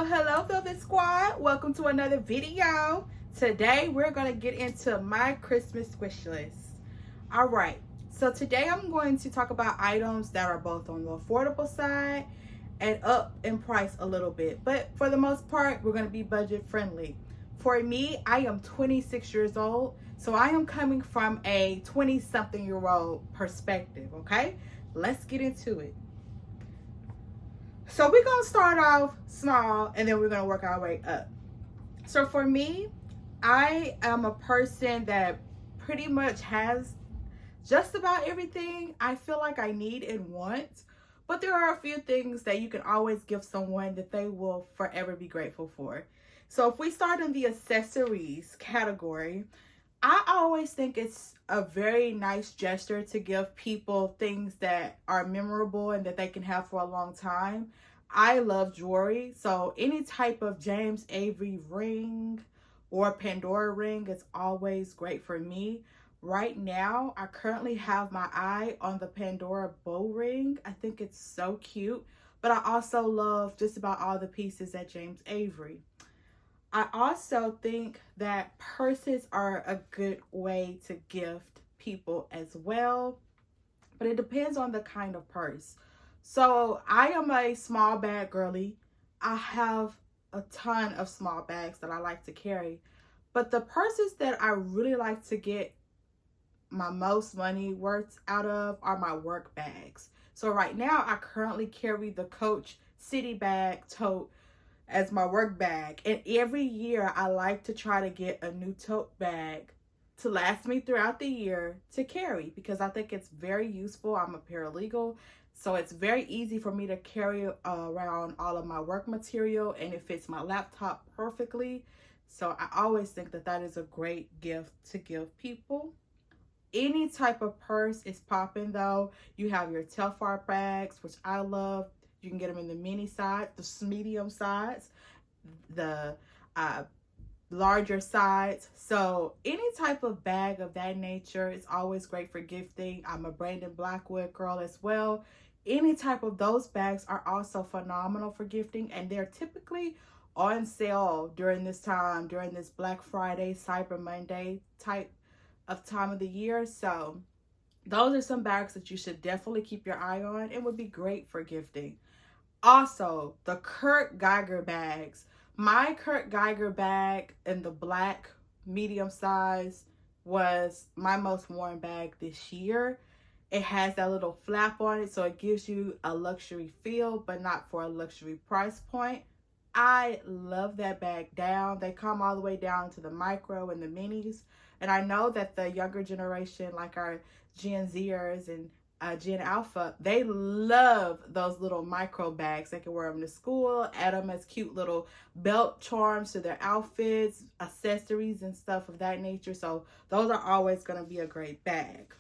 Hello Velvet Squad, welcome to another video. Today we're going to get into my Christmas wish list. Alright, so today I'm going to talk about items that are both on the affordable side and up in price a little bit, but for the most part we're going to be budget friendly. For me, I am 26 years old, so I am coming from a 20-something year old perspective. Okay, let's get into it. So we're going to start off small and then we're going to work our way up. So for me, I am a person that pretty much has just about everything I feel like I need and want. But there are a few things that you can always give someone that they will forever be grateful for. So if we start in the accessories category, I always think it's a very nice gesture to give people things that are memorable and that they can have for a long time. I love jewelry, so any type of James Avery ring or Pandora ring is always great for me. Right now, I currently have my eye on the Pandora bow ring. I think it's so cute, but I also love just about all the pieces at James Avery. I also think that purses are a good way to gift people as well, but it depends on the kind of purse. So I am a small bag girly. I have a ton of small bags that I like to carry, but the purses that I really like to get my most money worth out of are my work bags. So right now I currently carry the Coach City bag tote as my work bag, and every year I like to try to get a new tote bag to last me throughout the year to carry because I think it's very useful. I'm a paralegal, so it's very easy for me to carry around all of my work material, and it fits my laptop perfectly. So I always think that that is a great gift to give people. Any type of purse is popping though. You have your Telfar bags, which I love. You can get them in the mini size, the medium size, the larger size. So any type of bag of that nature is always great for gifting. I'm a Brandon Blackwood girl as well. Any type of those bags are also phenomenal for gifting, and they're typically on sale during this time, during this Black Friday, Cyber Monday type of time of the year. So those are some bags that you should definitely keep your eye on and would be great for gifting. Also, the Kurt Geiger bags. My Kurt Geiger bag in the black medium size was my most worn bag this year. It has that little flap on it, so it gives you a luxury feel, but not for a luxury price point. I love that bag down. They come all the way down to the micro and the minis. And I know that the younger generation, like our Gen Zers and Gen Alpha, they love those little micro bags. They can wear them to school, add them as cute little belt charms to their outfits, accessories and stuff of that nature. So those are always going to be a great bag.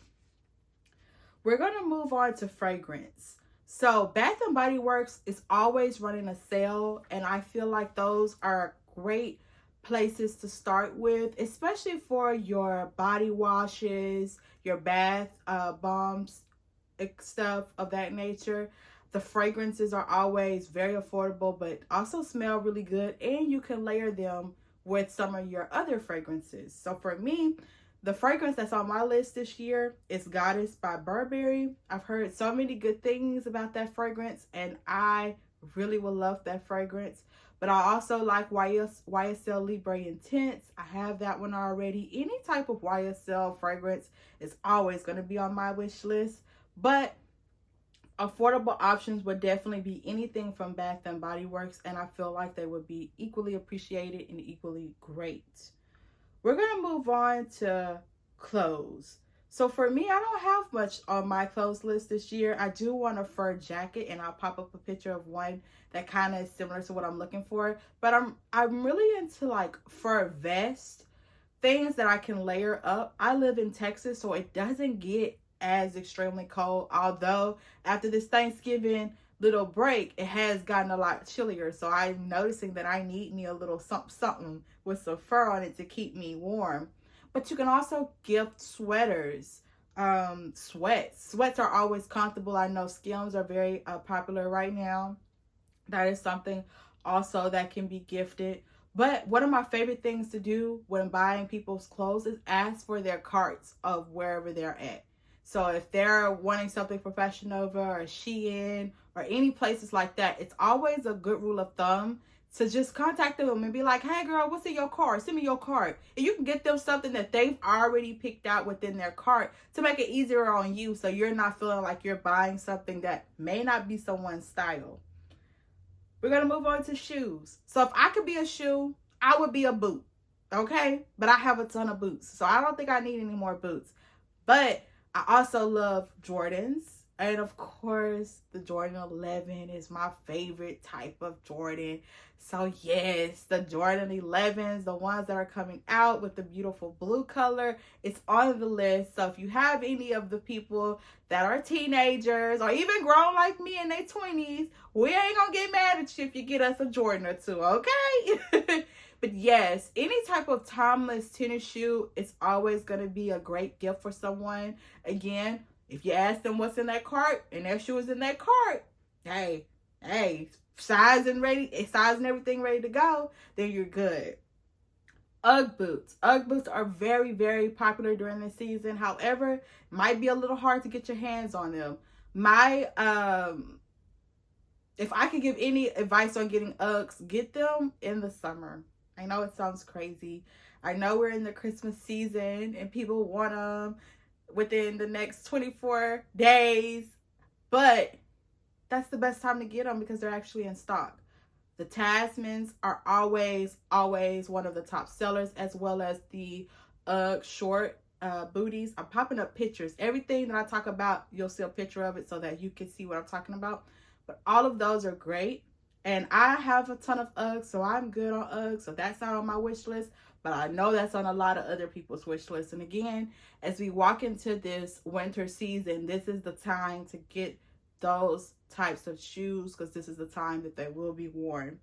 We're going to move on to fragrance. So Bath and Body Works is always running a sale, and I feel like those are great places to start with, especially for your body washes, your bath bombs, stuff of that nature. The fragrances are always very affordable, but also smell really good, and you can layer them with some of your other fragrances. So for me, the fragrance that's on my list this year is Goddess by Burberry. I've heard so many good things about that fragrance, and I really would love that fragrance. But I also like YSL Libre Intense. I have that one already. Any type of YSL fragrance is always going to be on my wish list. But affordable options would definitely be anything from Bath and Body Works, and I feel like they would be equally appreciated and equally great. We're going to move on to clothes. So for me, I don't have much on my clothes list this year. I do want a fur jacket, and I'll pop up a picture of one that kind of is similar to what I'm looking for. But I'm really into like fur vest, things that I can layer up. I live in Texas, so it doesn't get as extremely cold, although after this Thanksgiving little break, it has gotten a lot chillier. So I'm noticing that I need me a little something with some fur on it to keep me warm. But you can also gift sweaters, sweats are always comfortable. I know Skims are very popular right now. That is something also that can be gifted. But one of my favorite things to do when buying people's clothes is ask for their carts of wherever they're at. So if they're wanting something for Fashion Nova or Shein or any places like that, it's always a good rule of thumb to just contact them and be like, hey girl, what's in your cart? Send me your cart. And you can get them something that they've already picked out within their cart to make it easier on you, so you're not feeling like you're buying something that may not be someone's style. We're going to move on to shoes. So if I could be a shoe, I would be a boot. Okay? But I have a ton of boots, so I don't think I need any more boots. But I also love Jordans. And of course, the Jordan 11 is my favorite type of Jordan. So yes, the Jordan 11s, the ones that are coming out with the beautiful blue color, it's on the list. So if you have any of the people that are teenagers or even grown like me in their 20s, we ain't gonna get mad at you if you get us a Jordan or two, okay? But yes, any type of timeless tennis shoe, it's always gonna be a great gift for someone. Again, if you ask them what's in that cart and their shoe is in that cart, hey, size and everything ready to go, then you're good. Ugg boots. Ugg boots are very, very popular during the season. However, it might be a little hard to get your hands on them. If I could give any advice on getting Uggs, get them in the summer. I know it sounds crazy. I know we're in the Christmas season and people want them within the next 24 days, but that's the best time to get them because they're actually in stock. The Tasmans are always one of the top sellers, as well as the short booties. I'm popping up pictures. Everything that I talk about, you'll see a picture of it so that you can see what I'm talking about. But all of those are great. And I have a ton of Uggs, so I'm good on Uggs. So that's not on my wish list. But I know that's on a lot of other people's wish lists. And again, as we walk into this winter season, this is the time to get those types of shoes because this is the time that they will be worn.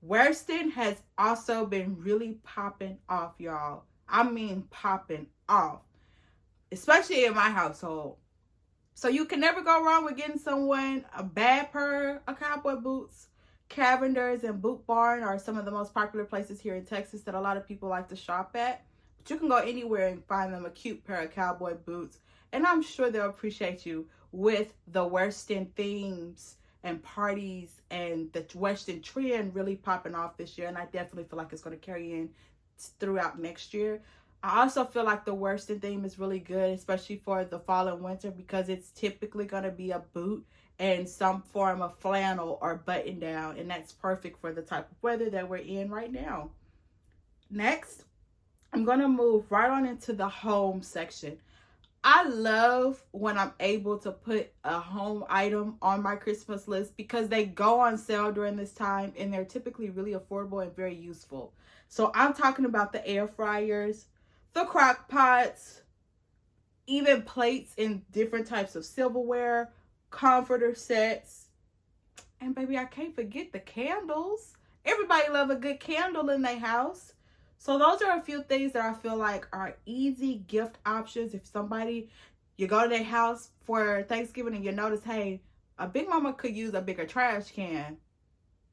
Worsted has also been really popping off, y'all. I mean popping off, especially in my household. So you can never go wrong with getting someone a bad pair of cowboy boots. Cavender's and Boot Barn are some of the most popular places here in Texas that a lot of people like to shop at. But you can go anywhere and find them a cute pair of cowboy boots. And I'm sure they'll appreciate you with the Western themes and parties and the Western trend really popping off this year. And I definitely feel like it's going to carry in throughout next year. I also feel like the Western theme is really good, especially for the fall and winter, because it's typically going to be a boot and some form of flannel or button down. And that's perfect for the type of weather that we're in right now. Next, I'm going to move right on into the home section. I love when I'm able to put a home item on my Christmas list because they go on sale during this time and they're typically really affordable and very useful. So I'm talking about the air fryers, the crock pots, even plates in different types of silverware, comforter sets, and baby, I can't forget the candles. Everybody love a good candle in their house. So those are a few things that I feel like are easy gift options. If you go to their house for Thanksgiving and you notice, hey, a big mama could use a bigger trash can.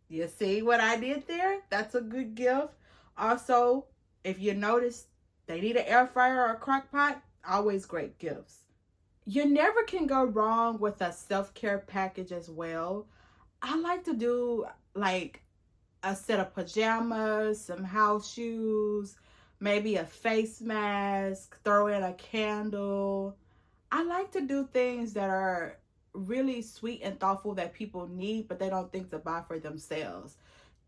You see what I did there? That's a good gift. Also, if you notice they need an air fryer or a crock pot, always great gifts. You never can go wrong with a self-care package as well. I like to do like a set of pajamas, some house shoes, maybe a face mask, throw in a candle. I like to do things that are really sweet and thoughtful that people need, but they don't think to buy for themselves.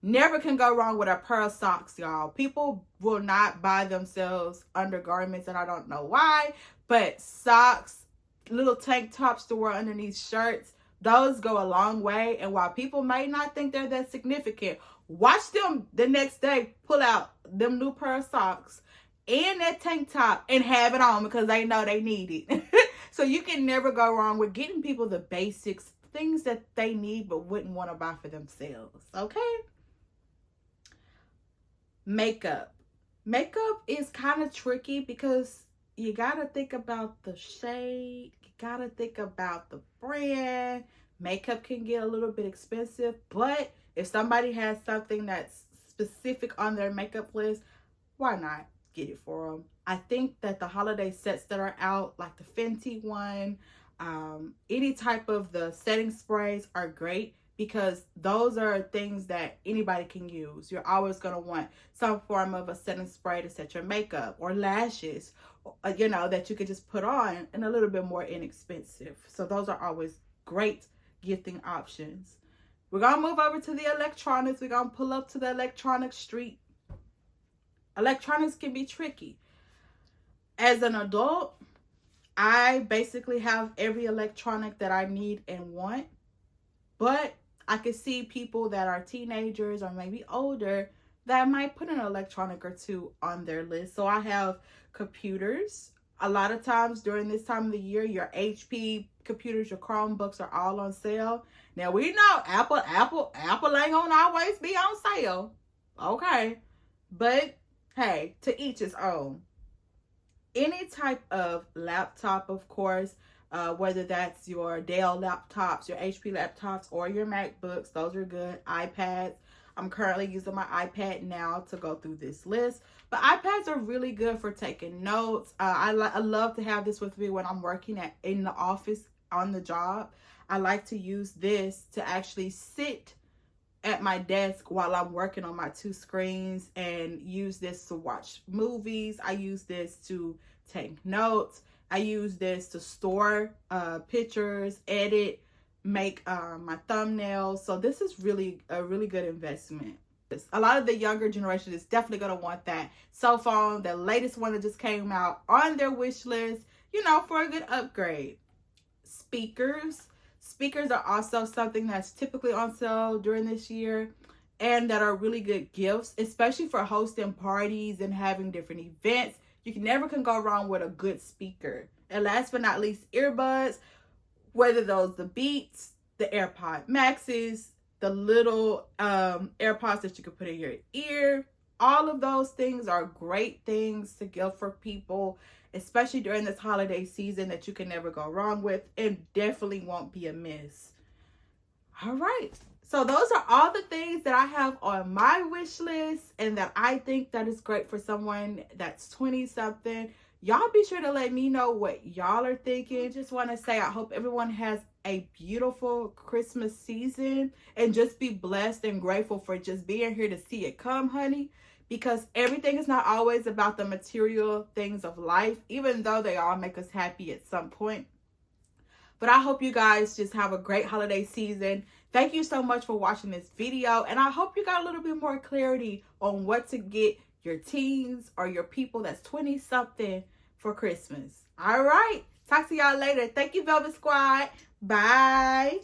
Never can go wrong with a pair of socks, y'all. People will not buy themselves undergarments, and I don't know why, but socks, little tank tops to wear underneath shirts, those go a long way. And while people may not think they're that significant, watch them the next day pull out them new pair of socks and that tank top and have it on because they know they need it. So you can never go wrong with getting people the basics, things that they need but wouldn't want to buy for themselves. Okay? Makeup. Makeup is kind of tricky because you got to think about the shade. You got to think about the brand. Makeup can get a little bit expensive, but If somebody has something that's specific on their makeup list, why not get it for them? I think that the holiday sets that are out, like the Fenty one, any type of the setting sprays are great, because those are things that anybody can use. You're always going to want some form of a setting spray to set your makeup, or lashes, you know, that you could just put on, and a little bit more inexpensive. So those are always great gifting options. We're going to move over to the electronics. We're going to pull up to the electronic street. Electronics can be tricky. As an adult, I basically have every electronic that I need and want, but I could see people that are teenagers or maybe older that might put an electronic or two on their list. So I have computers. A lot of times during this time of the year, your HP computers, your Chromebooks are all on sale. Now we know Apple ain't gonna always be on sale. Okay. But hey, to each his own. Any type of laptop, of course, whether that's your Dell laptops, your HP laptops, or your MacBooks, those are good. iPads. I'm currently using my iPad now to go through this list. But iPads are really good for taking notes. I love to have this with me when I'm working in the office on the job. I like to use this to actually sit at my desk while I'm working on my 2 screens, and use this to watch movies. I use this to take notes. I use this to store pictures, edit, make my thumbnails. So this is really a really good investment. A lot of the younger generation is definitely going to want that cell phone, the latest one that just came out, on their wish list, you know, for a good upgrade. Speakers are also something that's typically on sale during this year, and that are really good gifts, especially for hosting parties and having different events. You never can go wrong with a good speaker. And last but not least, earbuds, whether those the Beats, the AirPod Maxes, the little AirPods that you can put in your ear. All of those things are great things to give for people, especially during this holiday season, that you can never go wrong with, and definitely won't be a miss. All right. So those are all the things that I have on my wish list, and that I think that is great for someone that's 20 something. Y'all be sure to let me know what y'all are thinking. Just want to say I hope everyone has a beautiful Christmas season, and just be blessed and grateful for just being here to see it come, honey. Because everything is not always about the material things of life, even though they all make us happy at some point. But I hope you guys just have a great holiday season. Thank you so much for watching this video. And I hope you got a little bit more clarity on what to get your teens or your people that's 20 something for Christmas. All right. Talk to y'all later. Thank you, Velvet Squad. Bye.